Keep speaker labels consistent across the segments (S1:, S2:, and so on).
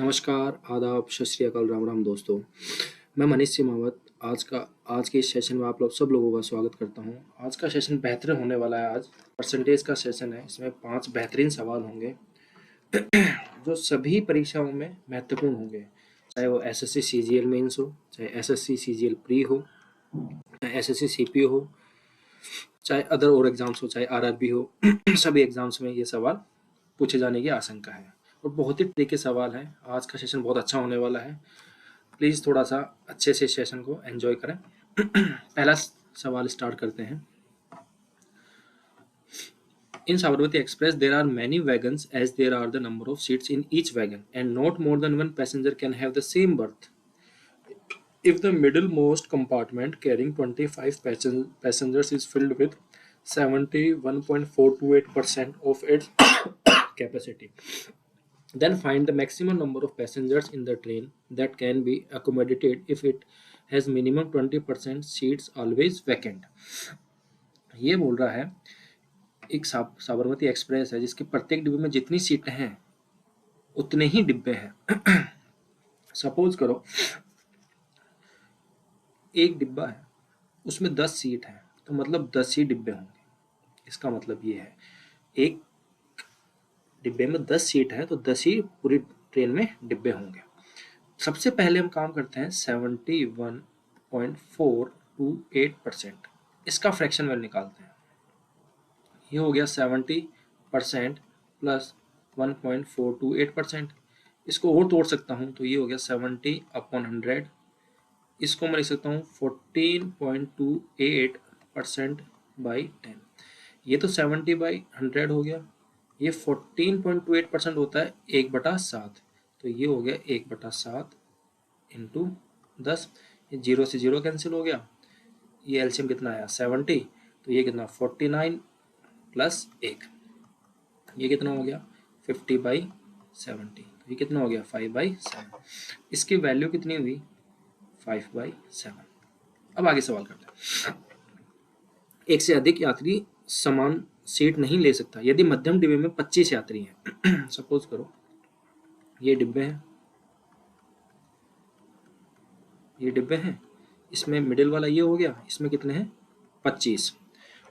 S1: नमस्कार, आदाब, सत श्री अकाल, राम राम दोस्तों। मैं मनीष सिमावत आज के इस सेशन में आप लोग सब लोगों का स्वागत करता हूं। आज का सेशन बेहतर होने वाला है। आज परसेंटेज का सेशन है। इसमें 5 बेहतरीन सवाल होंगे जो सभी परीक्षाओं में महत्वपूर्ण होंगे, चाहे वो एसएससी सीजीएल मेंस हो, चाहे एसएससी सीजीएल प्री हो, चाहे एसएससी सीपीओ हो, चाहे अदर और एग्जाम्स हो, चाहे आरआरबी हो। सभी एग्जाम्स में ये सवाल पूछे जाने की आशंका है और बहुत ही ट्रिकी के सवाल हैं। आज का सेशन बहुत अच्छा होने वाला है। प्लीज़ थोड़ा सा अच्छे से सेशन को एंजॉय करें। पहला सवाल स्टार्ट करते हैं। In Sabarmati Express, there are many wagons as there are the number of seats in each wagon, and not more than one passenger can have the same berth. If the middlemost compartment carrying 25 passengers is filled with 71.428% of its capacity, then find the maximum number of passengers in the train that can be accommodated if it has minimum 20% seats always vacant. ये बोल रहा है एक Sabarmati express है जिसके प्रत्येक डिब्बे में जितनी सीटें हैं उतने ही डिब्बे हैं। सपोज करो एक डिब्बा है, उसमें 10 सीट है, तो मतलब 10 ही डिब्बे होंगे। इसका मतलब ये है एक डिब्बे में 10 सीट है तो 10 ही पूरी ट्रेन में डिब्बे होंगे। सबसे पहले हम काम करते हैं 71.428%, इसका फ्रैक्शन वैल्यू निकालते हैं। ये हो गया 70% प्लस 1.428%। इसको और तोड़ सकता हूँ तो ये हो गया 70/100। इसको मैं लिख सकता हूँ 14.28% बाई 10। ये तो 70/100 हो गया। ये 14.28% होता है 1/7, तो ये हो गया 1/7 इंटू 10। ये 0 से 0 कैंसिल हो गया। ये एलसीएम कितना आया 70, तो ये कितना 49 प्लस 1, ये कितना हो गया 50/70, तो ये कितना हो गया 5/7। इसकी वैल्यू कितनी हुई 5/7। अब आगे सवाल करते हैं। एक से अधिक यात्री समान सीट नहीं ले सकता यदि मध्यम डिब्बे में 25 यात्री हैं। सपोज करो ये डिब्बे हैं, ये डिब्बे हैं, इसमें मिडिल वाला ये हो गया, इसमें कितने हैं 25,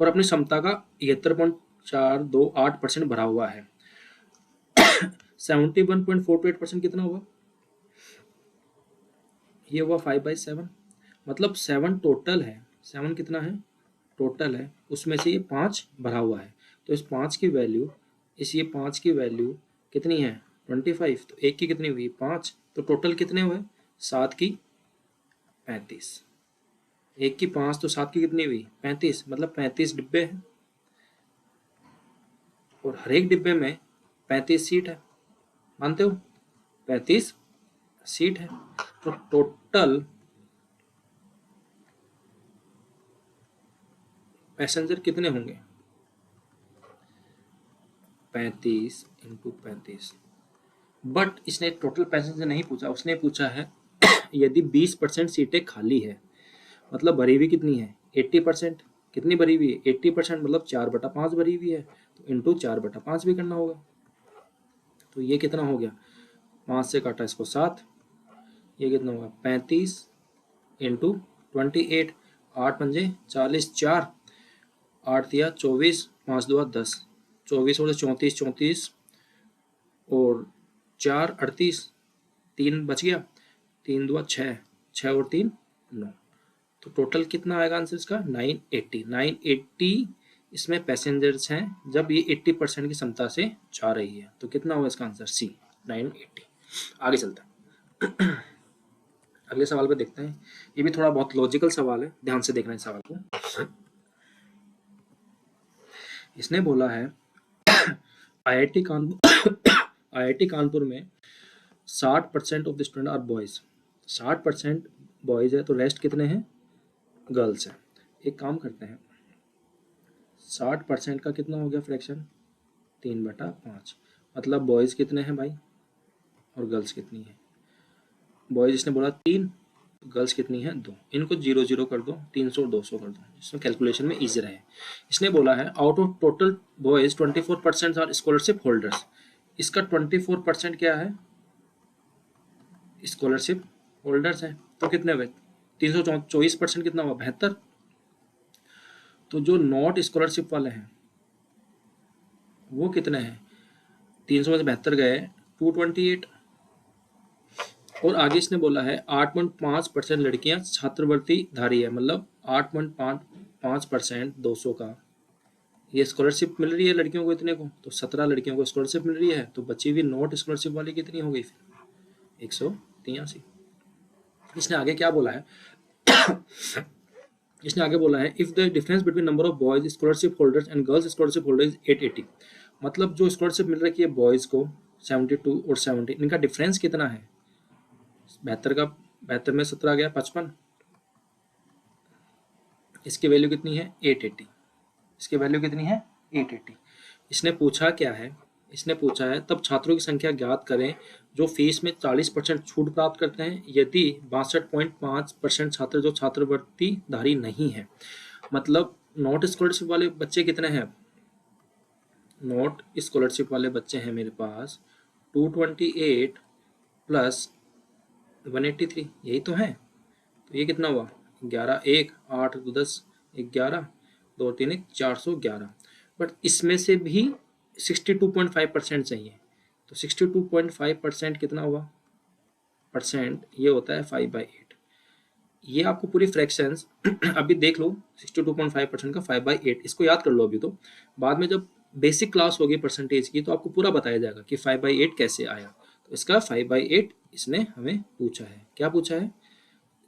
S1: और अपनी क्षमता का 71.428% भरा हुआ है। 71.428% कितना हुआ, ये हुआ 5/7, मतलब 7 टोटल है। 7 कितना है टोटल है, उसमें से ये 5 भरा हुआ है, तो इस 5 की वैल्यू, ये 5 की वैल्यू कितनी है 25, तो एक की कितनी हुई 5, तो टोटल कितने हुए 7 की 35। एक की 5 तो 7 की कितनी हुई 35, मतलब 35 डिब्बे हैं और हर एक डिब्बे में 35 सीट है। मानते हो 35 सीट है, तो टोटल पैसेंजर कितने होंगे 35 इंटू 35। बट इसने टोटल पैसेंजर नहीं पूछा, उसने पूछा है यदि 20% सीटें खाली है, मतलब भरी हुई कितनी है 80%। कितनी भरी हुई है 80%, मतलब 4/5 भरी हुई है, तो इंटू 4/5 भी करना होगा। तो ये कितना हो गया 5 से काटा इसको 7, ये कितना होगा 35 इंटू 28। 8 पंजे 40, 4 8 दिया 24, 5 2 10, 24 और 34 34 और 4 38, 3 बच गया, 3 2 6, 6 और 3 9, तो टोटल कितना आएगा आंसर इसका 980। इसमें पैसेंजर्स हैं जब ये 80% की क्षमता से जा रही है, तो कितना होगा इसका आंसर सी 980। आगे चलते हैं। अगले सवाल पे देखते हैं। ये भी थोड़ा बहुत लॉजिकल सवाल है, ध्यान से देखना इस सवाल को। इसने बोला है आईआईटी कानपुर में 60% of the student are boys. 60% boys है, तो रेस्ट कितने हैं गर्ल्स है। एक काम करते हैं 60% का कितना हो गया फ्रैक्शन 3/5, मतलब बॉयज कितने हैं भाई और गर्ल्स कितनी है। बॉयज इसने बोला 3, गर्ल्स कितनी है 2, इनको 0 0 कर दो, 300 और 200 कर दो, इसमें कैलकुलेशन में इजी रहे। इसने बोला है out of total boys 24% are scholarship holders. इसका 24% क्या है स्कॉलरशिप होल्डर्स हैं, तो कितने हुए 324% कितना हुआ 72। तो जो नॉट स्कॉलरशिप वाले हैं वो कितने हैं 300 में से 72 गए 228। और आगे इसने बोला है 8.5% लड़कियां छात्रवृत्ति धारी है, मतलब 8.5% 200 का ये स्कॉलरशिप मिल रही है लड़कियों को इतने को, तो 17 लड़कियों को स्कॉलरशिप मिल रही है, तो बची हुई नॉट स्कॉलरशिप वाली कितनी हो गई फिर 183। इसने आगे क्या बोला है इसने आगे बोला है if the difference between number of boys scholarship holders and girls scholarship holders 880, मतलब जो स्कॉलरशिप मिल रही है बॉयज को 72 और 70, इनका डिफरेंस कितना है 72 का 72 में 17 गया 55, इसकी वैल्यू कितनी है 880, इसकी वैल्यू कितनी है 880। इसने पूछा क्या है, इसने पूछा है तब छात्रों की संख्या ज्ञात करें जो फीस में 40% छूट प्राप्त करते हैं यदि 62.5% छात्र जो छात्रवृत्ति धारी नहीं है। मतलब नॉट स्कॉलरशिप वाले बच्चे कितने हैं, नॉट स्कॉलरशिप वाले बच्चे हैं मेरे पास 228 प्लस 183, यही तो है। तो ये कितना हुआ 11 1 8 10 11 2 3 1 411, बट इसमें से भी 62.5% चाहिए, तो 62.5% कितना हुआ परसेंट, ये होता है 5/8। ये आपको पूरी फ्रैक्शंस अभी देख लो 62.5% का 5/8, इसको याद कर लो अभी, तो बाद में जब बेसिक क्लास होगी परसेंटेज की तो आपको पूरा बताया जाएगा कि 5/8 कैसे आया। तो इसका 5/8 इसने हमें पूछा है, क्या पूछा है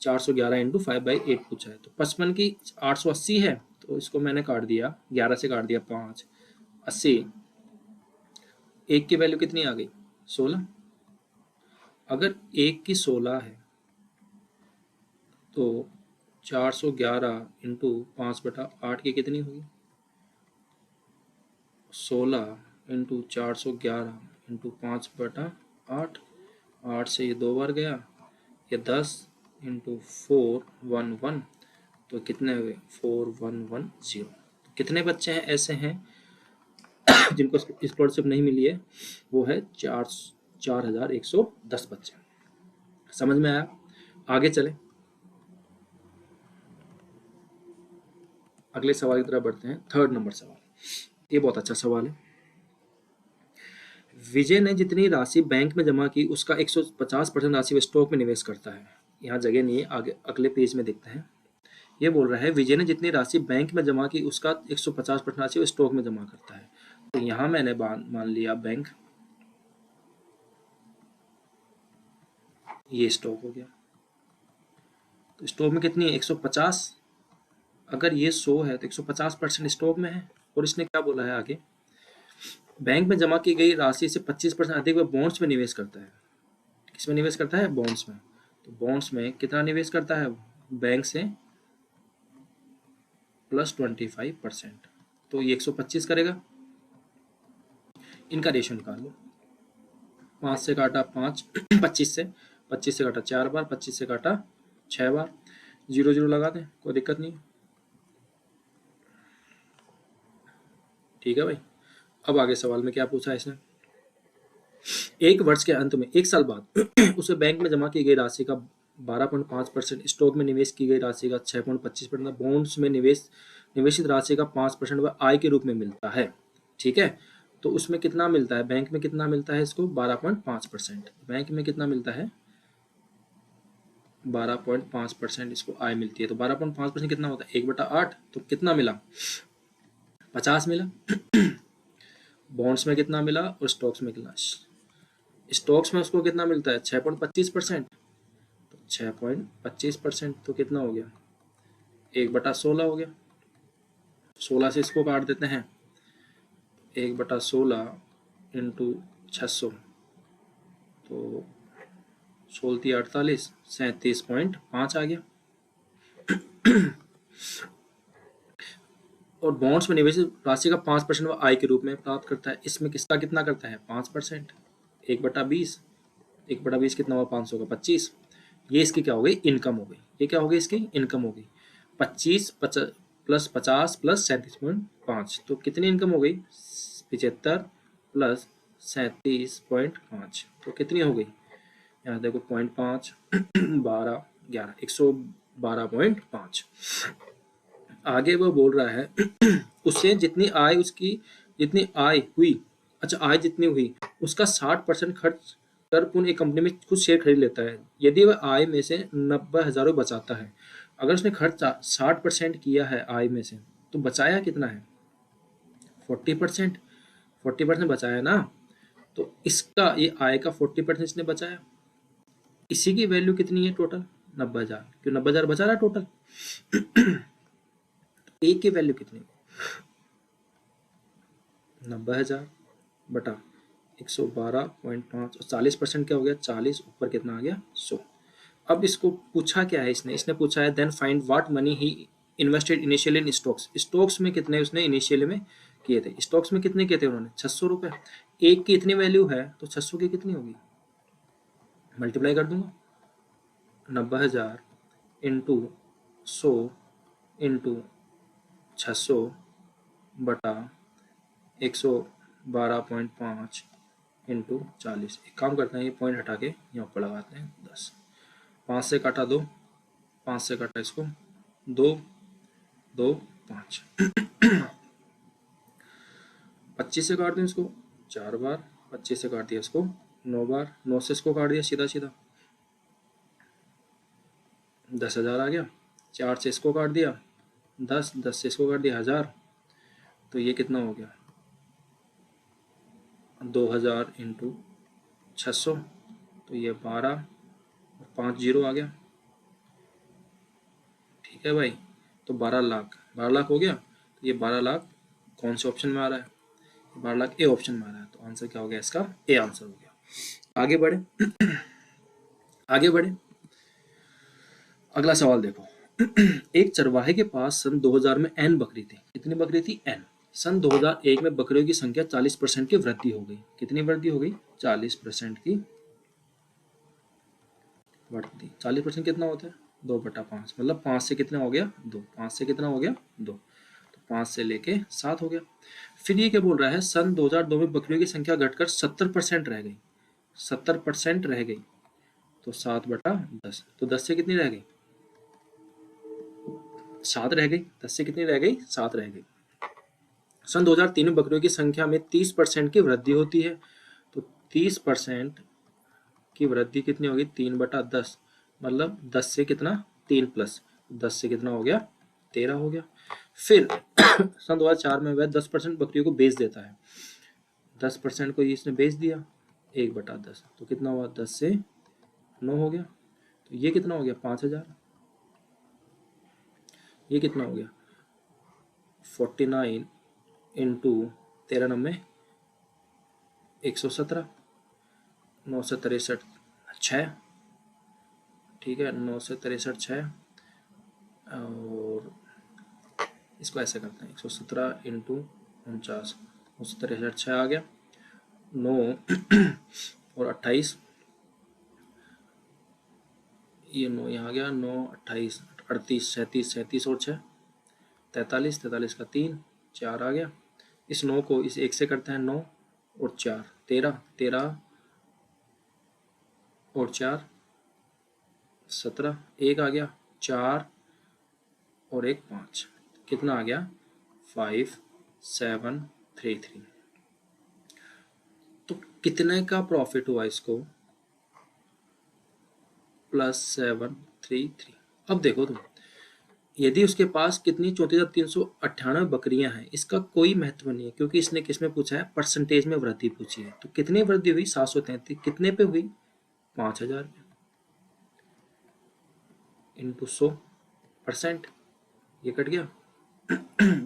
S1: 411 इंटू 5/8 पूछा है। तो 55 की 880 है, तो इसको मैंने काट दिया 11 से काट दिया 5 80, एक की वैल्यू कितनी आ गई 16। अगर एक की 16 है तो 411 इंटू 5/8 की कितनी होगी 16 इंटू 411 इंटू 5/8, 8 से ये 2 बार गया, ये 10 इंटू 411, तो कितने हुए 4110। तो कितने बच्चे हैं ऐसे हैं जिनको स्कॉलरशिप नहीं मिली है, वो है 4110 बच्चे। समझ में आया, आगे चले अगले सवाल की तरफ बढ़ते हैं। 3rd नंबर सवाल, ये बहुत अच्छा सवाल है। विजय ने जितनी राशि बैंक में जमा की उसका 150% राशि वह स्टॉक में निवेश करता है। यहाँ जगह नहीं है, आगे अगले पेज में देखते हैं। ये बोल रहा है विजय ने जितनी राशि बैंक में जमा की उसका 150% राशि वो स्टॉक में जमा करता है। तो यहाँ मैंने मान लिया बैंक, ये स्टॉक हो गया। तो स्टॉक में कितनी है 150, अगर ये 100 है तो 150% स्टॉक में है। और इसने क्या बोला है आगे, बैंक में जमा की गई राशि से 25% अधिक वह बॉन्ड्स में निवेश करता है। किसमें निवेश करता है बॉन्ड्स में। तो बॉन्ड्स में कितना निवेश करता है बैंक से +25%, तो ये 125 करेगा। इनका रेशो निकाल लो, 5 से काटा 5 25 से काटा 4 बार, 25 से काटा 6 बार, 0 0 लगा दें, कोई दिक्कत नहीं। ठीक है भाई। अब आगे सवाल में क्या पूछा है इसने, एक वर्ष के अंत में 1 साल बाद उसे बैंक में जमा की गई राशि का 12.5%, स्टॉक में निवेश की गई राशि का 6.25%, बॉन्ड्स में निवेशित राशि का 5% वह आय के रूप में मिलता है। ठीक है, तो उसमें कितना मिलता है, बैंक में कितना मिलता है इसको 12.5%, बैंक में कितना मिलता है 12.5% इसको आय मिलती है। तो 12.5% कितना होता है 1/8, तो कितना मिला 50 मिला। बॉन्ड्स में कितना मिला और स्टॉक्स में कितना, स्टॉक्स में उसको कितना मिलता है 6.25%, तो 6.25% तो कितना हो गया 1/16 हो गया। 16 से इसको काट देते हैं, 1/16 इंटू 600, तो 16 48 37.5 आ गया। और बॉन्ड्स में निवेशित राशि का 5% वह आय के रूप में प्राप्त करता है। इसमें किसका कितना करता है 5%, 1/20, 1/20 कितना हुआ 500 का 25, ये इसकी क्या हो गई इनकम हो गई। ये क्या हो गई इसकी इनकम हो गई 25 प्लस 50 प्लस 37.5, तो कितनी इनकम हो गई 75 प्लस 37.5, तो कितनी हो गई यहाँ देखो 0.5 12 11 112.5। आगे वो बोल रहा है उससे जितनी आय हुई, अच्छा आय जितनी हुई उसका 60% खर्च कर पुनः एक कंपनी में कुछ शेयर खरीद लेता है। यदि वह आय में से 90,000 बचाता है, अगर उसने खर्च 60% किया है आय में से, तो बचाया कितना है? 40%। 40% बचाया ना, तो इसका ये आय का 40% इसने बचाया। इसी की वैल्यू कितनी है टोटल? 90,000। क्यों 90,000 बचा रहा टोटल। एक की वैल्यू कितनी? 90,000 बटा 112.5 और 40% क्या हो गया? 40 ऊपर कितना आ गया? 100। अब इसको पूछा क्या है इसने पूछा है then find what money he invested initially in stocks. Stocks में कितने उसने इनिशियली में किए थे? स्टॉक्स में कितने किए थे उन्होंने? 600 रुपए। एक की इतनी वैल्यू है तो 600 की कितनी होगी? मल्टीप्लाई कर दूंगा, 90,000 इंटू 100 इंटू 600 बटा 112.5 इंटू 40। एक काम करते हैं, ये पॉइंट हटा के यहाँ पर लगाते हैं 10। 5 से काटा 2, 5 से काटा इसको 2 2 5, 25 से काट दें इसको 4 बार, 25 से काट दिया इसको 9 बार, 9 से इसको काट दिया सीधा सीधा 10,000 आ गया। 4 से इसको काट दिया 10, 10 से इसको काट दिया 1,000, तो ये कितना हो गया? 2,000 इंटू 600, तो ये 12 और 5 जीरो आ गया। ठीक है भाई, तो 12 लाख हो गया। तो ये 12 लाख कौन से ऑप्शन में आ रहा है? 12 लाख ए ऑप्शन में आ रहा है। तो आंसर क्या हो गया इसका? ए आंसर हो गया। आगे बढ़े आगे बढ़े, अगला सवाल देखो। एक चरवाहे के पास सन 2000 में एन बकरी थी। कितनी बकरी थी? एन। सन 2001 में बकरियों की संख्या 40% की वृद्धि हो गई। कितनी वृद्धि हो गई? 40% की वृद्धि। 40% कितना होता है? 2/5, मतलब 5 से कितना हो गया? 2। 5 से कितना हो गया? 2। तो 5 से लेके 7 हो गया। फिर ये क्या बोल रहा है? सन 2002 में बकरियों की संख्या घटकर 70% रह गई। 70% रह गई, तो 7/10। तो 10 से कितनी रह गई? 7 रह गई। 10 से कितनी रह गई? 7 रह गई। सन 2003 में बकरियों की संख्या में 30% की वृद्धि होती है। तो 30% की वृद्धि कितनी होगी? 3/10, मतलब 10 से कितना? 3 प्लस 10 से कितना हो गया? 13 हो गया। फिर सन 2004 में वह 10% बकरियों को बेच देता है। 10% को इसने बेच दिया 1/10, तो कितना हुआ? 10 से 9 हो गया। तो ये कितना हो गया? 5,000। ये कितना हो गया? 49 इंटू 13 नंबे 117, 9 से 63 6। ठीक है, 9 से 63 6, और इसको ऐसे करते हैं 117 इंटू 49, 9 से 63 6 आ गया। 9 और 28, ये 9 यहाँ आ गया। 9 28 38 37 37 और 6 43, 43 का 3 4 आ गया। इस 9 को इस 1 से करते हैं 9 और 4 13, 13 और 4 17, 1 आ गया। 4 और 1 5, कितना आ गया? 5 7 3 3। तो कितने का प्रॉफिट हुआ इसको? +733। अब देखो तुम, यदि उसके पास कितनी 34,398 बकरियां हैं, इसका कोई महत्व नहीं है, क्योंकि इसने किसमें पूछा है? परसेंटेज में वृद्धि पूछी है। तो कितनी वृद्धि हुई? 733। कितने पे हुई? 5,000 पे इंटू 100%। ये कट गया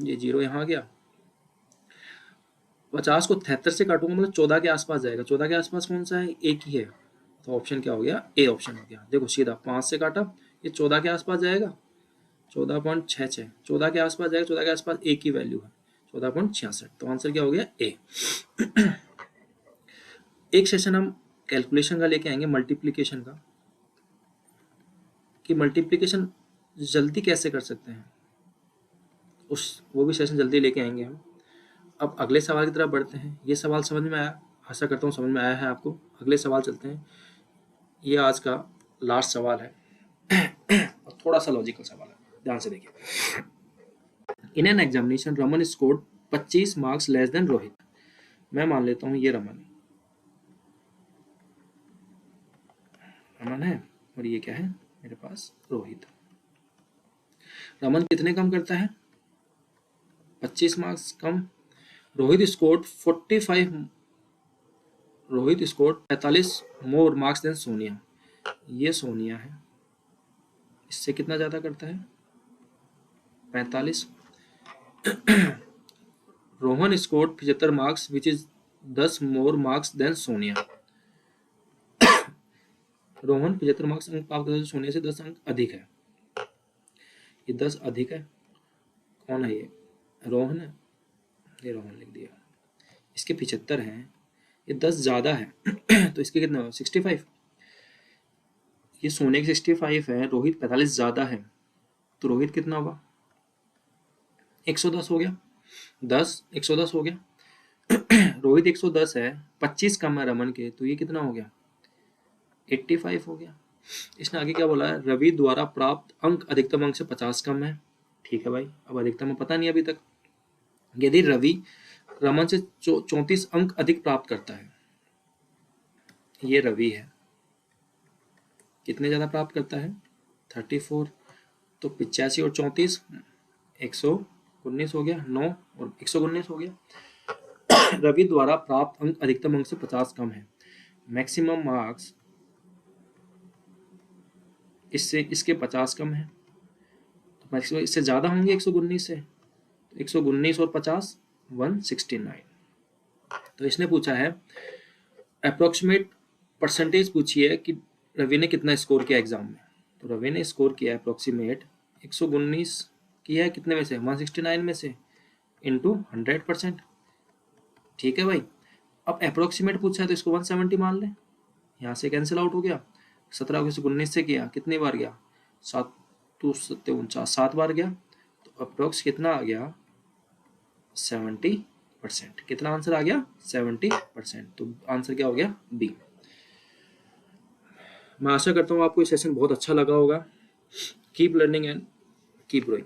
S1: ये जीरो यहाँ आ गया। 50 को 73 से काटूंगा मतलब 14 के आसपास जाएगा। 14 के आसपास कौन सा है? एक ही है। तो ऑप्शन क्या हो गया? ए ऑप्शन हो गया। देखो सीधा 5 से काटा, ये 14 के आसपास जाएगा। 14.66, 14 के आसपास जाएगा। 14 के आसपास ए की वैल्यू है 14.66। तो आंसर क्या हो गया? ए। एक सेशन हम कैलकुलेशन का लेके आएंगे, मल्टीप्लीकेशन का, कि मल्टीप्लीकेशन जल्दी कैसे कर सकते हैं, वो भी सेशन जल्दी लेके आएंगे हम। अब अगले सवाल की तरफ बढ़ते हैं। ये सवाल समझ में आया? आशा करता हूँ समझ में आया है आपको। अगले सवाल चलते हैं। ये आज का लास्ट सवाल है और थोड़ा सा लॉजिकल सवाल है, ध्यान से देखिए। In an examination Raman scored 25 marks less than Rohit. मैं मान लेता हूं ये रमन है और ये क्या है मेरे पास रोहित। रमन कितने कम करता है? 25 मार्क्स कम। Rohit scored 45 more marks than Sonia. ये सोनिया है, इससे कितना ज्यादा करता है? 45। Rohan scored 75 marks which is 10 more marks than Sonia. Rohan 75 marks अंक प्राप्त करता है, सोनिया से 10 अंक अधिक है। ये 10 अधिक है। कौन है ये? रोहन है, ये रोहन लिख दिया। इसके 75 हैं, ये 10 ज्यादा है तो इसके कितना? 65। ये सोने के 65 है, रोहित 45 ज्यादा है, तो रोहित कितना होगा? 110 हो गया। 110 हो गया। रोहित 110 है, 25 कम है रमन के, तो ये कितना हो गया? 85 हो गया। इसने आगे क्या बोला है? रवि द्वारा प्राप्त अंक अधिकतम अंक से 50 कम है। ठीक है भाई, अब अधिकतम पता नहीं अभी तक। यदि रवि रमन से 34 अंक अधिक प्राप्त करता है, ये रवि है, कितने ज्यादा प्राप्त करता है? 34। तो 85 और 34 119 हो गया, 9 और 119 हो गया। रवि द्वारा प्राप्त अंक अधिकतम अंक से 50 कम है। मैक्सिमम मार्क्स इससे इसके 50 कम है, तो मैक्सिमम इससे ज्यादा होंगे 119 से, तो 119 और 50 169। तो इसने पूछा है अप्रोक्सीमेट परसेंटेज पूछी है कि रवि ने कितना स्कोर किया एग्जाम में। तो रवि ने स्कोर किया अप्रोक्सीमेट 119 किया है, कितने में से? 169 में से, इंटू 100%। ठीक है भाई। अब अप्रोक्सीमेट पूछा है तो इसको 170 मान लें, यहाँ से कैंसिल आउट हो गया। 17 को 119 से किया, कितनी बार गया? 7 2 49, 7 बार गया, तो अप्रोक्स कितना आ गया? 70%। कितना आंसर आ गया? 70%। तो आंसर क्या हो गया? बी। मैं आशा करता हूँ आपको ये सेशन बहुत अच्छा लगा होगा। Keep learning and keep growing.